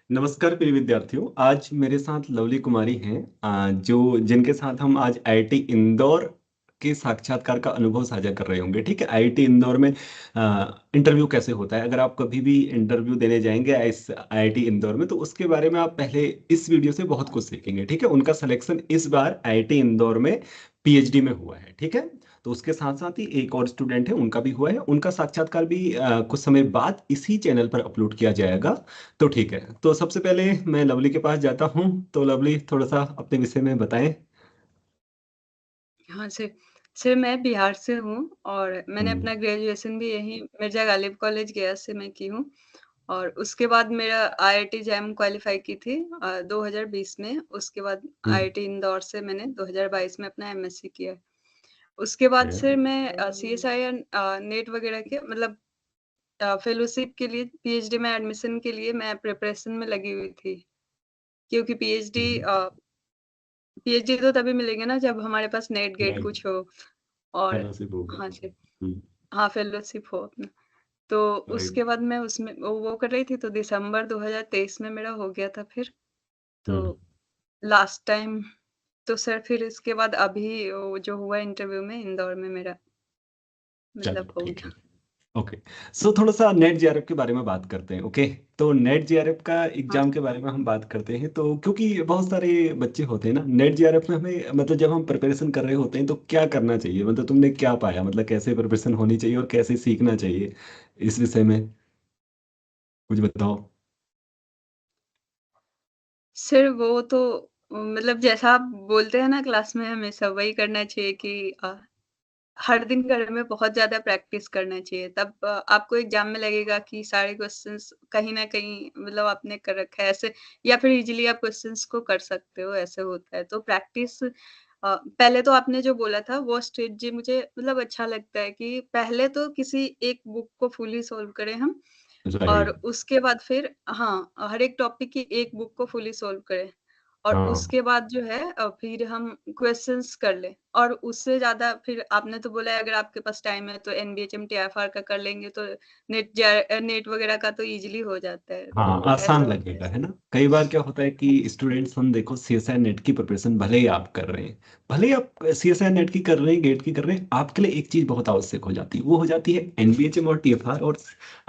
नमस्कार प्रिय विद्यार्थियों। आज मेरे साथ लवली कुमारी हैं, जो जिनके साथ हम आज आईआईटी इंदौर के साक्षात्कार का अनुभव साझा कर रहे होंगे। ठीक है, आईआईटी इंदौर में इंटरव्यू कैसे होता है। अगर आप कभी भी इंटरव्यू देने जाएंगे इस आईआईटी इंदौर में, तो उसके बारे में आप पहले इस वीडियो से बहुत कुछ सीखेंगे। ठीक है, उनका सिलेक्शन इस बार आईआईटी इंदौर में पीएचडी में हुआ है। ठीक है, तो उसके साथ साथ ही एक और स्टूडेंट है, उनका भी हुआ है। उनका साक्षात्कार भी कुछ समय बाद इसी चैनल पर अपलोड किया जाएगा। तो ठीक है, तो सबसे पहले मैं लवली के पास जाता हूँ। तो लवली, थोड़ा सा अपने विषय में बताएं। हाँ सर मैं बिहार से हूँ और मैंने हम्म। अपना ग्रेजुएशन भी यहीं मिर्जा गालिब कॉलेज गया से मैं की हूँ। और उसके बाद मेरा आईआईटी जैम क्वालिफाई की थी 2020 में। उसके बाद हम्म। आईआईटी इंदौर से मैंने 2022 में अपना एमएससी किया है। उसके बाद है। फिर मैं सीएसआई नेट वगैरह के मतलब फेलोशिप के लिए पीएचडी में एडमिशन के लिए मैं प्रिपरेशन में लगी हुई थी, क्योंकि पीएचडी हम्म। पीएचडी तो तभी मिलेंगे ना जब हमारे पास नेट गेट राइट। कुछ हो। और फेलोशिप होगा। हाँ जी, हम्म। हाँ फेलोशिप हो अपना। तो राइट। उसके बाद मैं उसमें वो कर रही थी, तो दिसंबर 2023 में मेरा हो गया था फिर। तो हम्म। लास्ट टाइम तो सर फिर इसके बाद अभी वो जो हुआ इंटरव्यू में इंदौर में मेरा मतलब चलो हो ठीक है। गया। ओके। सो थोड़ा सा नेट जेआरएफ के बारे में बात करते हैं। ओके, तो नेट जेआरएफ का हाँ एग्जाम के बारे में हम बात करते हैं। तो क्योंकि बहुत सारे बच्चे होते हैं ना नेट जेआरएफ में, हमें मतलब जब हम प्रिपरेशन कर रहे होते हैं तो क्या करना चाहिए, मतलब तुमने क्या पाया, मतलब कैसे प्रिपरेशन होनी चाहिए और कैसे सीखना चाहिए इस विषय में कुछ बताओ। सर वो तो मतलब जैसा आप बोलते हैं ना क्लास में हमेशा वही करना चाहिए कि हर दिन घर में बहुत ज़्यादा प्रैक्टिस करना चाहिए, तब आपको एग्ज़ाम में लगेगा कि सारे क्वेश्चंस कहीं न कहीं मतलब आपने कर रखा है ऐसे, या फिर ईज़िली आप क्वेश्चंस को कर सकते हो, ऐसे होता है। तो प्रैक्टिस पहले तो आपने जो बोला था वो स्ट्रेटजी मुझे मतलब अच्छा लगता है कि पहले तो किसी एक बुक को फुली सॉल्व करें हम, और राइट। उसके बाद फिर हाँ, हर एक टॉपिक की एक बुक को फुली सॉल्व करें। और हाँ। उसके बाद जो है फिर हम क्वेश्चंस कर लें, और उससे ज़्यादा फिर आपने तो बोला है अगर आपके पास टाइम है तो एनबीएचएम टीएफआर का कर लेंगे, तो नेट वगैरह का तो इजीली हो जाता है, हाँ, तो आसान ऐसा होता है। लगेगा, है ना। कई बार क्या होता है कि स्टूडेंट्स, हम देखो सीएसआई नेट की प्रिपरेशन भले ही आप कर रहे हैं, भले ही आप सीएसआई नेट की कर रहे हैं, गेट की कर रहे हैं, आपके लिए एक चीज बहुत आवश्यक हो जाती है, वो हो जाती है एनबीएचएम और टीएफआर और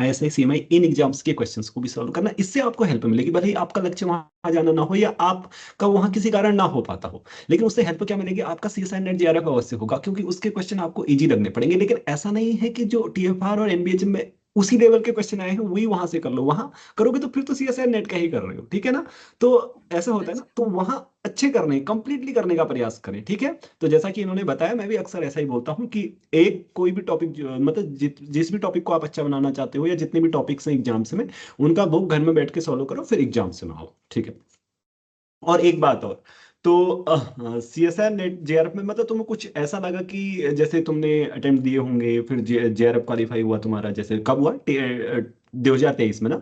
आईएसआई सीएमआई इन एग्जाम्स के क्वेश्चंस को भी सॉल्व करना। इससे आपको हेल्प मिलेगी, भले ही आपका लक्ष्य वहां जाना ना हो या आपका वहां किसी कारण ना हो पाता हो, लेकिन उससे हेल्प क्या मिलेगी, आपका सीएसआई नेट जेआरएफ अवश्य होगा, क्योंकि उसके क्वेश्चन आपको इजी लगने पड़ेंगे। लेकिन ऐसा नहीं है कि जो टीएफआर और एनबीएचएम में उसी लेवल के क्वेश्चन आए हैं वही वहां से कर लो, वहां करोगे तो फिर तो सीएसआर नेट का ही कर रहे हो। ठीक है ना। तो ऐसा होता है ना, अच्छा। तो वहां अच्छे करने, कंप्लीटली करने का प्रयास करें। ठीक है, तो जैसा कि इन्होंने बताया, मैं भी अक्सर ऐसा ही बोलता हूँ कि एक कोई भी टॉपिक, मतलब जिस भी टॉपिक को आप अच्छा बनाना चाहते हो या जितने भी टॉपिक्स हैं एग्जाम्स में, उनका बुक घर में बैठ के सॉल्व करो, फिर एग्जाम्स में आओ। ठीक है। और एक बात और, तो C S R net JRF में मतलब तुम्हें कुछ ऐसा लगा कि जैसे तुमने अटेम्प्ट दिए होंगे, फिर जेआरएफ क्वालिफाई हुआ तुम्हारा, जैसे कब हुआ, 2023 में ना।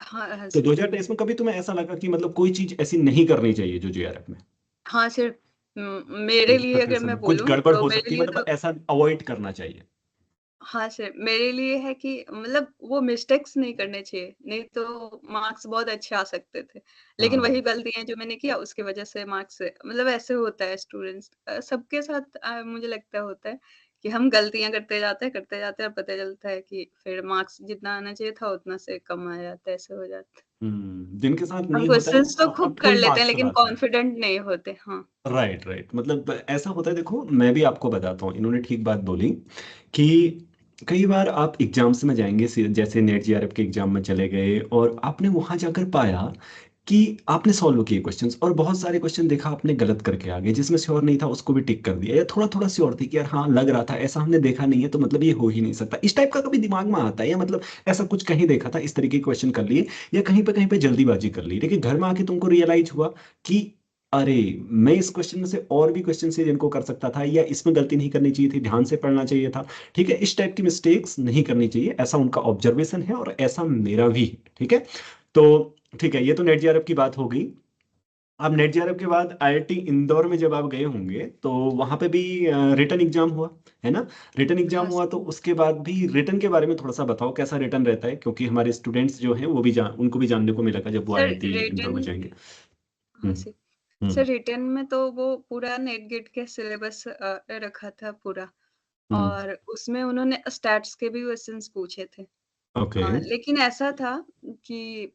हाँ, हाँ तो सर। 2023 में कभी तुम्हें ऐसा लगा कि मतलब कोई चीज ऐसी नहीं करनी चाहिए जो जेआरएफ में, हाँ सर, मेरे लिए अगर प्रिपरेशन मैं में कुछ बोलूँ गड़बड़ तो हो मेरे सकती है, लिए मतलब तो ऐसा अवॉइड करना चाहिए। हाँ सर, मेरे लिए है कि मतलब वो मिस्टेक्स नहीं करने चाहिए, नहीं तो मार्क्स बहुत अच्छे आ सकते थे। लेकिन वही हाँ। गलतियाँ जो मैंने किया उसकी वज़ह से मार्क्स मतलब ऐसे होता है स्टूडेंट्स सबके साथ मुझे लगता है होता है कि हम गलतियाँ करते जाते हैं और पता चलता है कि फिर मार्क्स जितना आना चाहिए था उतना से कम आ जाता है, ऐसे हो जाता है। जिनके साथ हम नहीं होता है क्वेश्चंस तो वो खूब कर फुल लेते हैं मार्क्स लेकिन लाते हैं। कॉन्फिडेंट नहीं होते। हाँ। राइट, राइट, मतलब ऐसा होता है। देखो, मैं भी आपको बताता हूँ, इन्होंने ठीक बात बोली कि कई बार आप एग्जाम्स में जाएंगे, जैसे नेट जेआरएफ के एग्जाम में चले गए और आपने वहां जाकर पाया कि आपने सॉल्व किए क्वेश्चंस और बहुत सारे क्वेश्चन देखा आपने गलत करके आ गए, जिसमें श्योर नहीं था उसको भी टिक कर दिया, या थोड़ा थोड़ा श्योर थी कि यार हाँ लग रहा था, ऐसा हमने देखा नहीं है तो मतलब ये हो ही नहीं सकता, इस टाइप का कभी दिमाग में आता है, या मतलब ऐसा कुछ कहीं देखा था इस तरीके के क्वेश्चन कर लिए, या कहीं पे जल्दीबाजी कर ली, लेकिन घर में आके तुमको रियलाइज हुआ कि अरे मैं इस क्वेश्चन में से और भी क्वेश्चन से जिनको कर सकता था, या इसमें गलती नहीं करनी चाहिए थी, ध्यान से पढ़ना चाहिए था। ठीक है, इस टाइप की मिस्टेक्स नहीं करनी चाहिए, ऐसा उनका ऑब्जर्वेशन है और ऐसा मेरा भी है। ठीक है, तो ठीक है, ये तो नेट जेआरएफ की बात हो गई। आप नेट जेआरएफ के बाद आईआईटी इंदौर में जब आप गए होंगे तो वहां पे भी रिटन एग्जाम हुआ, है ना? रिटन एग्जाम हाँ हुआ तो सर। उसके बाद भी रिटन के बारे में थोड़ा सा बताओ, कैसा रिटन रहता है, क्योंकि हमारे स्टूडेंट्स जो हैं वो भी उनको भी जानने को मिलेगा जब वो सर आईआईटी इंदौर में रिटन जाएंगे। हाँ हम्म। सर। सर हम्म। रिटन में तो वो पूरा नेट गेट के सिलेबस रखा था पूरा, हम्म। और उसमें उन्होंने स्टैट्स के भी क्वेश्चंस पूछे थे। ओके। लेकिन ऐसा था कि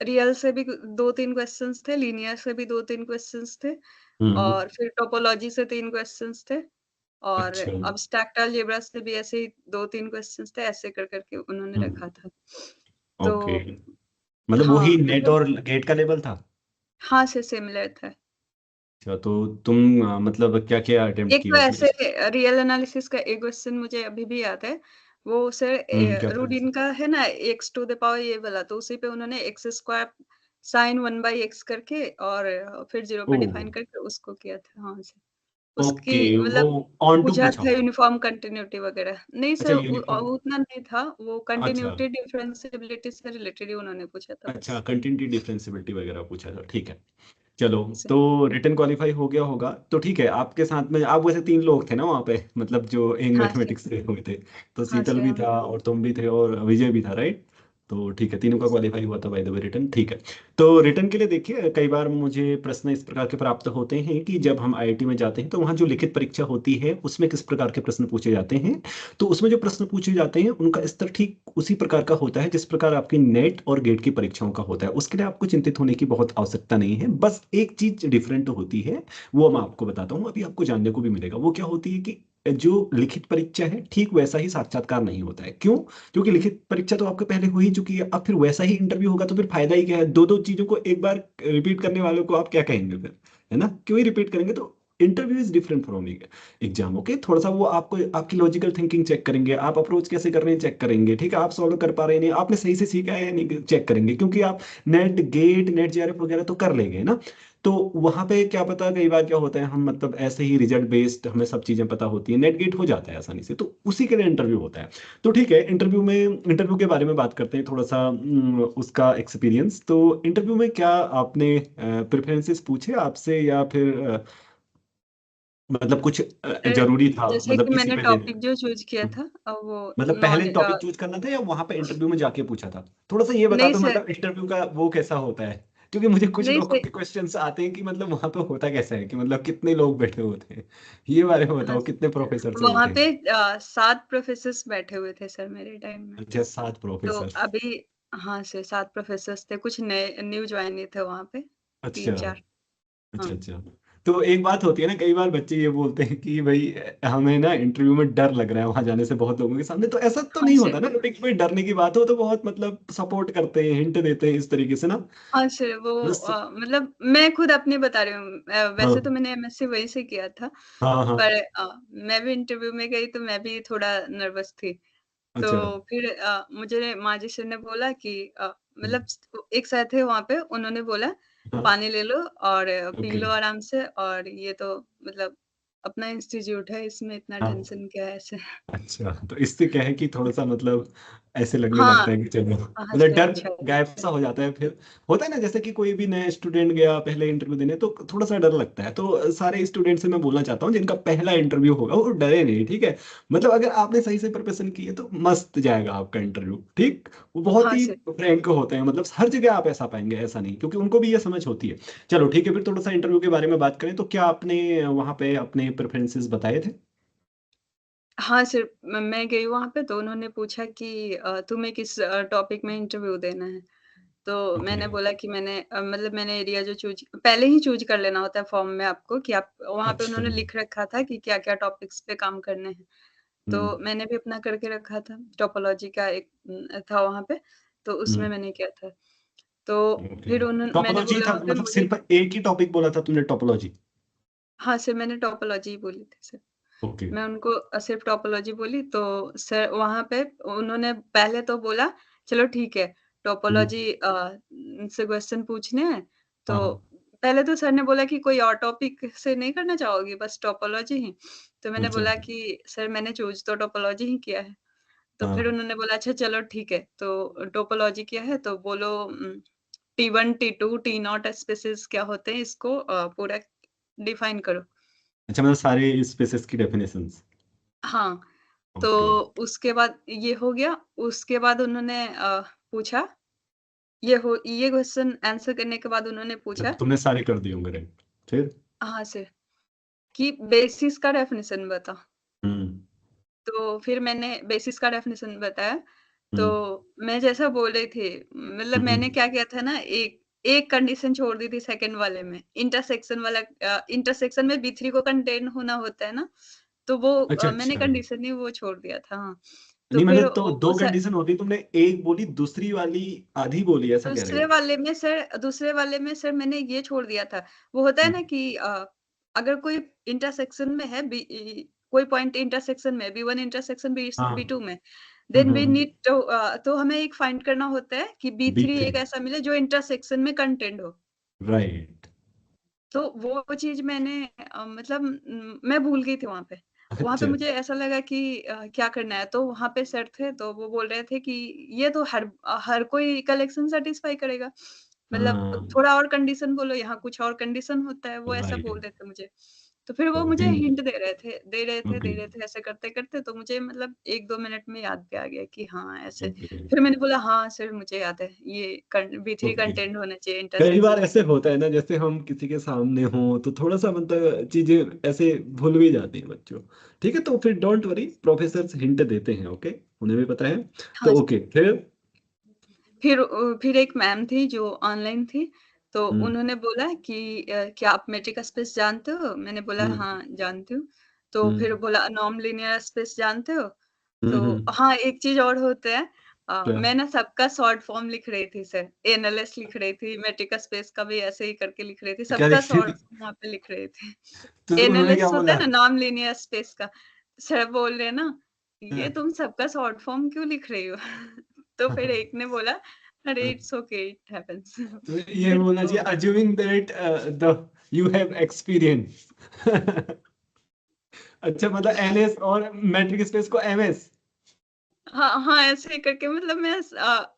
रियल से भी 2-3 क्वेश्चंस थे, लीनियर से भी 2-3 क्वेश्चंस थे, हम्म। और फिर टोपोलॉजी से 3 क्वेश्चंस थे, और अच्छा। अब्स्ट्रैक्ट अलजेब्रा से भी ऐसे ही 2-3 क्वेश्चंस थे, ऐसे कर के उन्होंने हम्म। रखा था। ओके। तो मतलब वही हाँ, नेट मतलब और गेट का लेवल था? हाँ से सिमिलर था। अच्छा, तो तुम मतलब क्या क्या अटेम्प्ट एक किए तो उसमें? ऐसे रियल एनालिसिस का एक क्वेश्चन मुझे अभी भी याद है। वो सर क्या था? रूडिन का है ना, एक्स टू द पावर ये वाला, तो उसी पे उन्होंने x square sine 1 by x करके और फिर 0 पे ओह। डिफाइन करके उसको किया था। हाँ सर। ओके, उसकी वो मतलब ऑन टू पूछा पूछा था होगा। यूनिफॉर्म कंटिन्यूटी वगैरह। नहीं अच्छा, सर यूनिफॉर्म। उतना नहीं था, वो अच्छा। कंटिन्यूटी डिफरेंशिएबिलिटी से रिलेटेड ही उन्होंने पूछा था अच्छा, बस। कंटिन्यूटी डिफरेंशिएबिलिटी वगैरह पूछा था, ठीक है। चलो, सर तो रिटर्न क्वालिफाई हो गया होगा तो ठीक है। आपके साथ में आप वैसे 3 लोग थे ना वहाँ पे, मतलब जो इन हाँ सर। मैथमेटिक्स से हुए थे। तो हाँ शीतल सर, भी हम था और तुम भी थे और विजय भी था, राइट? तो ठीक है, तीनों का क्वालिफाई हुआ था बाय द वे रिटर्न, ठीक है। तो रिटर्न के लिए देखिए, कई बार मुझे प्रश्न इस प्रकार के प्राप्त होते हैं कि जब हम आईआईटी में जाते हैं तो वहाँ जो लिखित परीक्षा होती है उसमें किस प्रकार के प्रश्न पूछे जाते हैं। तो उसमें जो प्रश्न पूछे जाते हैं उनका स्तर ठीक उसी प्रकार का होता है जिस प्रकार आपकी नेट और गेट की परीक्षाओं का होता है। उसके लिए आपको चिंतित होने की बहुत आवश्यकता नहीं है, बस एक चीज डिफरेंट होती है, वो मैं आपको बताता हूँ, अभी आपको जानने को भी मिलेगा। वो क्या होती है कि जो लिखित परीक्षा है ठीक वैसा ही साक्षात्कार नहीं होता है। क्यों? क्योंकि लिखित परीक्षा तो आपके पहले हो ही चुकी है, अब फिर वैसा ही इंटरव्यू होगा तो फिर फायदा ही क्या है? दो दो चीजों को एक बार रिपीट करने वालों को आप क्या कहेंगे फिर? है ना, क्यों ही रिपीट करेंगे? तो interview is different from exam. Okay, थोड़ा सा वो आपको आपकी लॉजिकल थिंकिंग चेक करेंगे, आप अप्रोच कैसे कर रहे हैं चेक करेंगे, ठीक है, आप सॉल्व कर पा रहे हैं नहीं, आपने सही से सीखा है या नहीं चेक करेंगे, क्योंकि आप नेट गेट नेट जेआरएफ वगैरह तो कर लेंगे ना। तो वहां पे क्या पता, कई बार क्या होता है, हम मतलब ऐसे ही रिजल्ट बेस्ड हमें सब चीजें पता होती है, नेट गेट हो जाता है आसानी से, तो उसी के लिए इंटरव्यू होता है। तो ठीक है, इंटरव्यू के बारे में बात करते हैं थोड़ा सा, उसका एक्सपीरियंस। तो इंटरव्यू में क्या आपने प्रेफरेंसेस पूछे आपसे, या फिर मतलब कुछ जरूरी था, जैसे मतलब कि किसी मैंने पे देने? टॉपिक जो चूज़ किया हम्म। था वो मतलब नॉन पहले टॉपिक चूज करना था या वहां पे इंटरव्यू में जाके पूछा था? थोड़ा सा ये बता नहीं दो, सर, मतलब इंटरव्यू का वो कैसा होता है, क्योंकि मुझे कुछ नहीं लोगों सर। के क्वेश्चंस आते हैं कि मतलब वहां पे होता कैसा है, कि मतलब कितने लोग बैठे होते हैं, ये बारे में हाँ, बताओ, कितने प्रोफेसर से वहाँ होते पे हैं? 7 प्रोफेसर्स बैठे हुए थे सर मेरे टाइम में। अच्छा, 7 तो प्रोफेसर। अभी हाँ सर, 7 प्रोफेसर्स थे, कुछ नए न्यू जॉइनी थे वहाँ पे, अच्छा। 3-4। अच्छा। हाँ। अच्छा। तो एक बात होती है ना, कई बार बच्चे ये बोलते हैं कि भाई हमें ना इंटरव्यू में डर लग रहा है वहां जाने से बहुत लोगों के सामने, तो ऐसा तो हाँ नहीं सर। होता ना, लेकिन कोई डरने की बात हो तो बहुत मतलब सपोर्ट करते हैं, हिंट देते हैं इस तरीके से ना। हाँ सर, वो बस। मतलब मैं खुद अपनी बता रही हूँ। वैसे तो हाँ। मैंने एमएससी वहीं से किया था, हाँ। हाँ। पर मैं भी इंटरव्यू में गई तो मैं भी थोड़ा नर्वस थी। अच्छा। तो फिर मुझे माँ जी ने बोला कि हम्म। मतलब एक सर थे वहाँ पे, उन्होंने बोला, हाँ। "पानी ले लो और पी ओके। लो आराम से, और ये तो मतलब अपना इंस्टीट्यूट है, इसमें इतना हाँ। टेंशन क्या है?" ऐसे। अच्छा, तो इससे क्या है कि थोड़ा सा मतलब ऐसे लगने हाँ, लगता है कि चलो, हाँ मतलब सर, डर अच्छा गायब लगा। सा हो जाता है फिर। होता है ना, जैसे कि कोई भी नया स्टूडेंट गया पहले इंटरव्यू देने तो थोड़ा सा डर लगता है, तो सारे स्टूडेंट से मैं बोलना चाहता हूँ जिनका पहला इंटरव्यू होगा वो डरे नहीं, ठीक है? मतलब अगर आपने सही से प्रिपरेशन की है तो मस्त जाएगा आपका इंटरव्यू, ठीक। वो बहुत हाँ ही सर। फ्रैंक होते हैं, मतलब हर जगह आप ऐसा पाएंगे, ऐसा नहीं, क्योंकि उनको भी ये समझ होती है। चलो ठीक है, फिर थोड़ा सा इंटरव्यू के बारे में बात करें तो क्या आपने वहाँ पे अपने प्रेफरेंसेस बताए थे? हाँ सर, मैं गई वहाँ पे तो उन्होंने पूछा कि तुम्हें किस टॉपिक में इंटरव्यू देना है? तो ओके। मैंने बोला कि मैंने मतलब मैंने एरिया जो चूज़ पहले ही चूज़ कर लेना होता है फॉर्म में आपको, कि आप वहाँ पे अच्छा। उन्होंने लिख रखा था कि क्या-क्या टॉपिक्स पे काम करने हैं। हम्म। तो मैंने भी अपना करके रखा था, टोपोलॉजी का एक था वहाँ पे, तो उसमें हम्म। मैंने किया था। तो ओके। फिर मैंने टोपोलॉजी बोला था, वहाँ पे मतलब मुझे सिर्फ एक ही टॉपिक बोला था तुमने, टोपोलॉजी? हाँ सर, मैंने टोपोलॉजी ही बोली थी सर। ओके। मैं उनको सिर्फ टोपोलॉजी बोली तो सर वहाँ पे उन्होंने पहले तो बोला, चलो ठीक है, हम्म। टोपोलॉजी से क्वेश्चन पूछने हैं। तो हाँ। पहले तो सर ने बोला कि कोई और टॉपिक से नहीं करना चाहोगी, बस टोपोलॉजी ही? तो मैंने अच्छा। बोला कि सर मैंने चूज़ तो टोपोलॉजी ही किया है। तो फिर हाँ। उन्होंने बोला अच्छा चलो ठीक है, तो टोपोलॉजी किया है तो बोलो T1, T2, T0 स्पेसेस क्या होते हैं, इसको पूरा डिफाइन करो। अच्छा, मतलब सारे स्पेसेस की डेफिनेशंस। हाँ, तो ओके। उसके बाद ये हो गया, उसके बाद उन्होंने पूछा, ये क्वेश्चन आंसर करने के बाद उन्होंने पूछा, तुमने सारे कर दिए होंगे, राइट? फिर? हाँ सर, कि बेसिस का डेफिनिशन बताओ। हम्म। तो फिर मैंने बेसिस का डेफिनिशन बताया, हम्म। तो मैं जैसा बोल रही थी, मतलब मैंने हम्म। क्या किया था ना, एक एक कंडीशन छोड़ दी थी सेकंड वाले में, इंटरसेक्शन वाला, इंटरसेक्शन में B3 को कंटेन होना होता है ना, तो वो अच्छा मैंने अच्छा। कंडीशन ही वो छोड़ दिया था, हाँ। तो नहीं, फिर मतलब तो वो दो कंडीशन होती, तुमने एक बोली, दूसरी वाली आधी बोली, ऐसा कह रहे हो? दूसरे वाले में सर मैंने ये छोड़ दिया था। वो होता है हम्म। ना कि अगर कोई इंटरसेक्शन में है, कोई पॉइंट इंटरसेक्शन में, B1 इंटरसेक्शन हाँ। B2 में, देन वी नीड टू, तो हमें एक फाइंड करना होता है कि बी B3 थ्री एक ऐसा मिले जो इंटरसेक्शन में कंटेंट हो। राइट। तो वो चीज़ मैंने मतलब मैं भूल गई थी वहाँ पे। वहाँ पे अच्छा। मुझे ऐसा लगा कि क्या करना है? तो वहाँ पे सर थे, तो वो बोल रहे थे कि ये तो हर कोई कलेक्शन सैटिस्फाई करेगा। मतलब हाँ। थोड़ा और कंडीशन बोलो, यहाँ कुछ और कंडीशन होता है, वो ऐसा बोल राइट। रहे थे मुझे। तो फिर वो तो मुझे हिंट। हिंट दे रहे थे, ओके। ऐसे करते-करते, तो मुझे मतलब 1-2 मिनट में याद भी आ गया कि हाँ, ऐसे। ओके। फिर मैंने बोला, "हाँ सर, मुझे याद है, ये B3 ओके। कंटेंट होना चाहिए कई बार इंटरसेक्शन में।" ऐसे होता है ना, जैसे हम किसी के सामने हों तो थोड़ा सा मतलब चीजें ऐसे भूल भी जाती हैं बच्चों। ठीक है, तो फिर डोंट वरी, प्रोफेसर हिंट देते हैं, ओके, उन्हें भी पता है। हाँ तो जी। ओके, फिर? फिर एक मैम थी जो ऑनलाइन थी, तो हम्म। उन्होंने बोला कि "क्या आप मेट्रिक स्पेस जानते हो?" मैंने बोला, हम्म। "हाँ, जानती हूँ।" तो फिर हम्म। बोला, "नॉन लीनियर स्पेस जानते हो?" तो हम्म। हाँ, एक चीज़ और होता है, क्या? मैं ना सबका शॉर्ट फॉर्म लिख रही थी सर, एनालिस्ट लिख रही थी, मेट्रिक स्पेस का भी ऐसे ही करके लिख रही थी, क्या सबका लिखती शॉर्ट थी? फॉर्म वहाँ पे लिख रही थी। तो उन्होंने क्या एनालिस्ट होता बोला? है ना नॉन लीनियर स्पेस का, सर बोल रहे हैं ना, "ये हाँ। तुम सबका शॉर्ट फॉर्म क्यों लिख रही हो?" तो फिर एक ने बोला, "अरे इट्स ओके, इट हैपेंस।" तो ये फिर बोलना तो चाहिए, assuming that the you have experience। अच्छा, मतलब एनएस और मैट्रिक स्पेस को एमएस। हाँ, हाँ, ऐसे ही करके मतलब मैं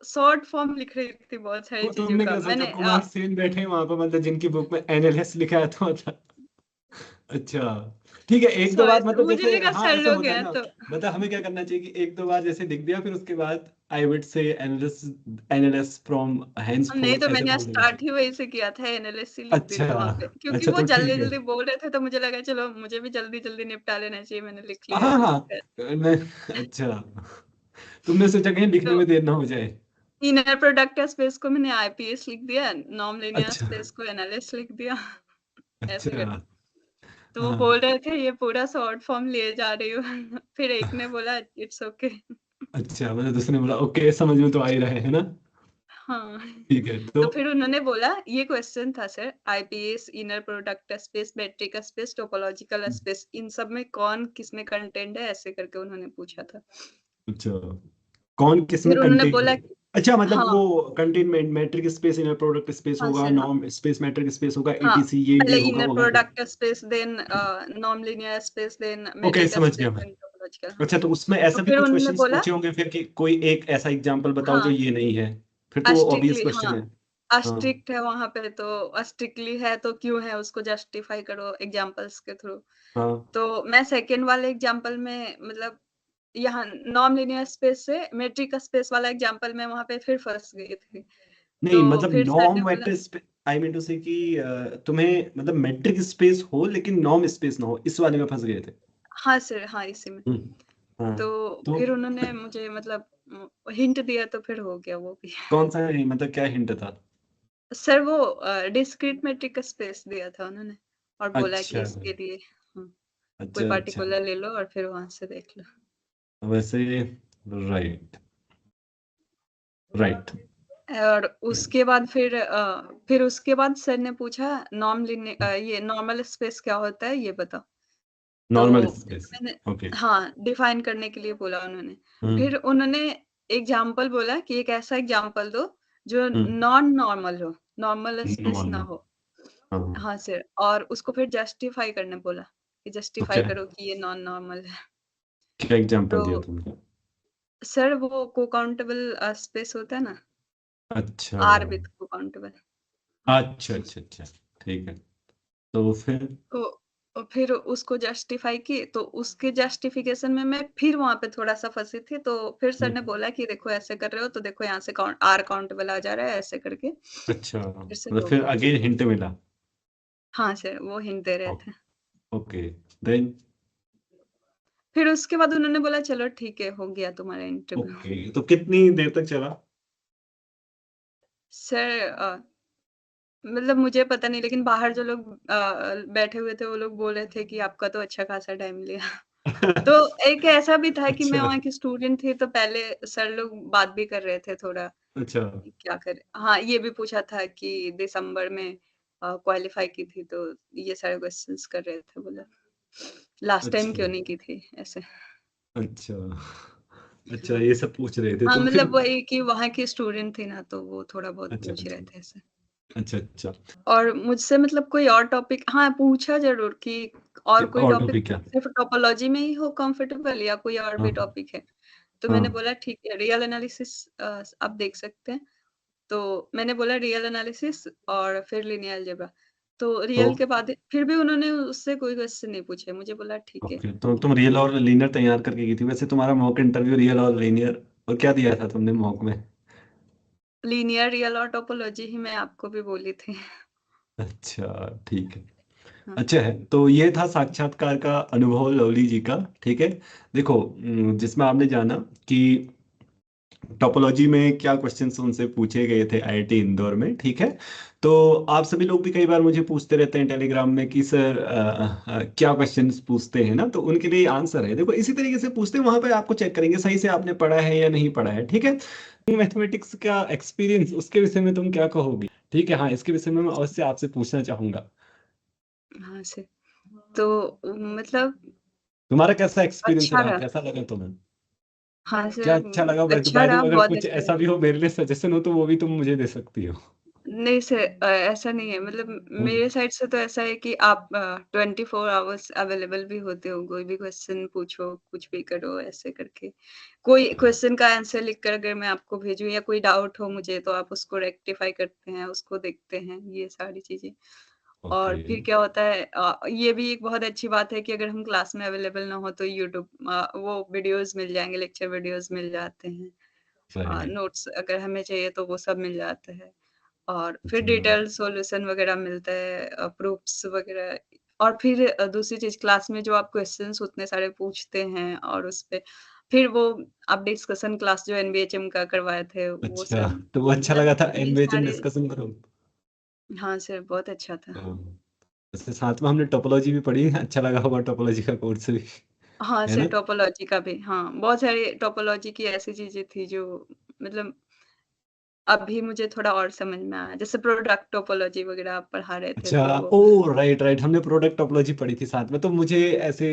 शॉर्ट फॉर्म लिख रही थी बहुत सारी तो चीज़ों तुमने का। क्या सोचा, मैंने कुमार सेन बैठे हैं वहां पर, मतलब जिनकी बुक में एनएलएस लिखा है, तो मतलब। अच्छा। ठीक है, एक दो बार मतलब मुझे जैसे, लगा हाँ सर ऐसा लोग होता है हैं ना। तो मतलब हमें क्या करना चाहिए कि एक दो बार जैसे लिख दिया, फिर उसके बाद I would say analysis, analysis from hands नहीं, फोर्थ, तो ऐसे मैंने बोल देना स्टार्ट चाहिए। ही वहीं से किया था, एनालिस्ट ही लिख दी अच्छा। थी वहाँ पे। क्योंकि अच्छा, वो तो ठीक है। जल्दी-जल्दी बोल रहे थे, तो मुझे लगा चलो मुझे भी जल्दी-जल्दी निपटा लेना चाहिए, मैंने लिख लिया हाँ तो हाँ। मैं, अच्छा, तुमने सोचा कहीं लिखने तो में देर ना हो जाए। इनर प्रोडक्ट स्पेस को मैंने आईपीएस लिख दिया, नॉन लीनियर अच्छा। स्पेस को एनालिस्ट लिख दिया, ऐसे अच्छा। करके। तो वो बोल हाँ। रहे थे ये पूरा शॉर्ट फॉर्म लिए जा रही हो। फिर एक ने बोला इट्स ओके। अच्छा, मतलब दूसरे ने बोला ओके, समझ में तो आ ही रहा है ना? हाँ। ठीक है, तो तो फिर उन्होंने बोला ये क्वेश्चन था sir, IPS, inner product space, metric space, topological space, इन सब में कौन किसमें कंटेंट है, ऐसे करके उन्होंने पूछा था। अच्छा, कौन किसमें फिर उन्होंने कंटेंट बोला है? अच्छा, मतलब हाँ, वो containment matric space, inner product space हाँ होगा, सर, हाँ। नॉर्म स्पेस मैट्रिक स्पेस होगा, हाँ, एटीसी पहले ये होगा, इनर वो होगा। Product space, then non linear space, then okay, metric समझ स्पेस, गया मैं। देन टोपोलॉजिकल, हाँ। अच्छा, तो उसमें तो ऐसा भी फिर कुछ उन्होंने क्वेश्चंस बोला पूछे होंगे फिर कि कोई एक ऐसा एग्जांपल बताओ जो हाँ, ये नहीं है। फिर तो वो ऑब्वियस स्ट्रिक्टली क्वेश्चन हाँ, है। हाँ। स्ट्रिक्ट है वहाँ पे, तो स्ट्रिक्टली है तो क्यों है उसको जस्टिफाई करो एग्जांपल्स के थ्रू। हाँ। तो मैं सेकंड वाले एग्जांपल में मतलब यहाँ नॉन लीनियर स्पेस से मेट्रिक स्पेस वाला एग्जांपल में वहाँ पे फिर फँस गई थी। नहीं, तो मतलब फिर सर ने नॉर्म बोला vector space, I mean to say कि तुम्हें मतलब मैट्रिक स्पेस हो लेकिन नॉर्म स्पेस ना हो, इस वाले में फंस गए थे। हाँ सर, हाँ, इसी में। हाँ। तो तो फिर उन्होंने मुझे मतलब हिंट दिया तो फिर हो गया वो भी। कौन सा है, मतलब क्या हिंट था? सर वो डिस्क्रीट मेट्रिक स्पेस दिया था उन्होंने और बोला कि अच्छा। इसके लिए कोई अच्छा। अच्छा। पार्टिकुलर ले लो और फिर वहाँ से देख लो। वैसे, राइट। राइट। और फिर उसके बाद सर ने पूछा ये नॉर्मल स्पेस क्या होता है ये बताओ। नॉर्मल तो स्पेस। मैंने ओके। हाँ, डिफाइन करने के लिए बोला उन्होंने। हम्म। फिर उन्होंने एग्ज़ाम्पल बोला कि एक ऐसा एग्ज़ाम्पल दो जो हम्म। नॉन नॉर्मल हो, नॉर्मल स्पेस ना नॉर्मल। हो। हाँ। हाँ सर, और उसको फिर जस्टिफाई करने बोला कि तो जस्टिफाई क्या, करो कि ये नॉन नॉर्मल है। क्या एग्जांपल तो दिया तुमने? सर वो को काउंटेबल स्पेस होता है ना, अच्छा आर विथ को काउंटेबल। अच्छा अच्छा अच्छा, ठीक है। तो फिर तो फिर उसको जस्टिफाई की, तो उसके जस्टिफिकेशन में मैं फिर वहाँ पे थोड़ा-सा फँसी थी, तो फिर सर ने हम्म, बोला कि देखो ऐसे कर रहे हो, तो देखो यहाँ से काउंट आर काउंटेबल आ जा रहा है, ऐसे करके अच्छा, फिर से मतलब हो फिर गया। अगेन हिंट मिला। हाँ सर, वो हिंट दे रहे थे। ओके, देन फिर उसके बाद उन्होंने बोला चलो ठीक है, हो गया तुम्हारा इंटरव्यू। ओके, तो कितनी देर तक चला? सर मतलब मुझे पता नहीं, लेकिन बाहर जो लोग बैठे हुए थे वो लोग बोल रहे थे कि आपका तो अच्छा खासा टाइम लिया। तो एक ऐसा भी था कि मैं अच्छा वहाँ की स्टूडेंट थी, तो पहले सर लोग बात भी कर रहे थे थोड़ा अच्छा कि क्या करें। हाँ, ये भी पूछा था कि दिसंबर में क्वालीफाई की थी, तो ये सारे क्वेश्चंस कर रहे थे, बोला लास्ट टाइम अच्छा क्यों नहीं की थी ऐसे। अच्छा अच्छा, हाँ। ये सब पूछ रहे थे हाँ, तो फिर। मतलब वही कि वहाँ की स्टूडेंट थी ना, तो वो थोड़ा बहुत अच्छा पूछ रहे अच्छा थे ऐसे। अच्छा अच्छा। और मुझसे मतलब कोई और टॉपिक, हाँ, पूछा ज़रूर कि और कोई और टॉपिक टॉपिक क्या? सिर्फ़ टोपोलॉजी में ही हो कंफर्टेबल या कोई और हाँ भी टॉपिक है? तो हाँ। मैंने बोला ठीक है, रियल एनालिसिस आप देख सकते हैं। तो मैंने बोला रियल एनालिसिस और फिर लीनियर अलजेब्रा। तो तो रियल के बाद फिर भी उन्होंने उससे कोई क्वेश्चन नहीं पूछे। मुझे बोला ठीक है। ओके, तो तुम रियल और लीनियर तैयार करके गई थी। वैसे तुम्हारा मॉक इंटरव्यू रियल और लीनियर, और क्या दिया था तुमने मॉक में? लीनियर, रियल और टोपोलॉजी ही मैं आपको भी बोली थी। अच्छा, ठीक है। हाँ, अच्छा है, तो ये था साक्षात्कार का अनुभव लवली जी का। ठीक है, देखो, जिसमें आपने जाना कि टोपोलॉजी में क्या क्वेश्चंस उनसे पूछे गए थे आईआईटी इंदौर में। ठीक है, तो आप सभी लोग भी कई बार मुझे पूछते रहते हैं टेलीग्राम में कि सर क्या क्वेश्चंस पूछते हैं ना, तो उनके लिए आंसर है, देखो इसी तरीके से पूछते हैं। वहां पे आपको चेक करेंगे सही से आपने पढ़ा है या नहीं पढ़ा है। ठीक है, मैथमेटिक्स का एक्सपीरियंस उसके विषय में तुम क्या कहोगी? ठीक है, हाँ, इसके विषय में मैं अवश्य आपसे पूछना चाहूंगा। हाँ सर। तो मतलब तुम्हारा कैसा एक्सपीरियंस अच्छा रहा, रहा। कैसा लगा तुम्हें? हाँ क्या सर, अच्छा लगा? अच्छा बाय द रहा, वे, अगर बहुत कुछ अच्छा ऐसा रहा। भी हो मेरे लिए सजेशन हो तो वो भी तुम मुझे दे सकती हो। नहीं सर, ऐसा नहीं है, मतलब हम्म, मेरे साइड से तो ऐसा है कि आप 24 आवर्स अवेलेबल भी होते हो, कोई भी क्वेश्चन पूछो, कुछ भी करो ऐसे करके। कोई क्वेश्चन का आंसर लिख कर अगर मैं आपको भेजूँ या कोई डाउट हो मुझे, तो आप उसको रेक्टिफाई करते हैं, उसको देखते हैं, ये सारी चीज़ें। ओके। और फिर क्या होता है, ये भी एक बहुत अच्छी बात है कि अगर हम क्लास में अवेलेबल ना हो तो यूट्यूब वो वीडियोज़ मिल जाएँगे, लेक्चर वीडियोज़ मिल जाते हैं। राइट। नोट्स अगर हमें चाहिए तो वो सब मिल जाता है। और फिर अच्छा डिटेल्ड सॉल्यूशन वगैरह मिलता है, प्रूफ्स वगैरह। और फिर दूसरी चीज़, क्लास में जो आप क्वेश्चंस उतने सारे पूछते हैं और उसपे फिर वो आप डिस्कशन क्लास जो एनबीएचएम का करवाए थे, वो अच्छा, सब, तो वो अच्छा मतलब लगा था ये एनवेजन सारे। डिस्कशन करो? हाँ सर, बहुत अच्छा था। हाँ, वैसे साथ में हमने टोपोलॉजी भी पढ़ी, अच्छा लगा होगा टोपोलॉजी का कोर्स भी, हाँ है सर, ना? टोपोलॉजी का भी, हाँ, बहुत सारी टोपोलॉजी की ऐसी चीज़ें थी जो मतलब अभी मुझे थोड़ा और समझ में आया। जैसे प्रोडक्ट टोपोलॉजी वगैरह आप पढ़ा रहे थे, अच्छा, तो वो ओ राइट राइट, हमने प्रोडक्ट टोपोलॉजी पढ़ी थी साथ में। तो मुझे ऐसे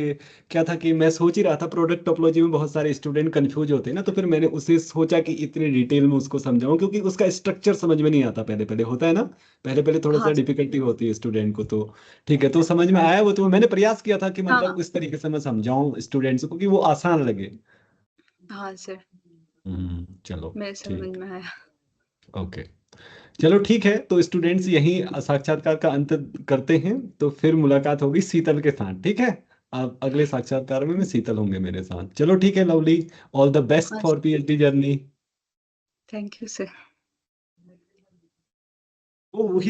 क्या था कि मैं सोच ही रहा था प्रोडक्ट टोपोलॉजी में बहुत सारे स्टूडेंट कंफ्यूज होते हैं ना, तो फिर मैंने उसे सोचा कि इतनी डिटेल में उसको समझाऊं, क्योंकि उसका स्ट्रक्चर समझ में नहीं आता पहले पहले, होता है ना, पहले पहले थोड़ा सा हाँ सर। डिफिकल्टी होती है स्टूडेंट को। तो ठीक है, तो समझ में आया वो, तो मैंने प्रयास किया था कि हाँ, मतलब इस तरीके से मैं समझाऊं स्टूडेंट्स को कि वो आसान लगे। हाँ सर, चलो मेरे समझ ठीक, में आया। ओके, चलो ठीक है, तो स्टूडेंट्स यहीं साक्षात्कार का अंत करते हैं। तो फिर मुलाकात होगी शीतल के साथ। ठीक है, अब अगले साक्षात्कार में शीतल होंगे मेरे साथ। चलो ठीक है लवली, ऑल द बेस्ट हाँ for sir, PhD journey. Thank you sir. वो वही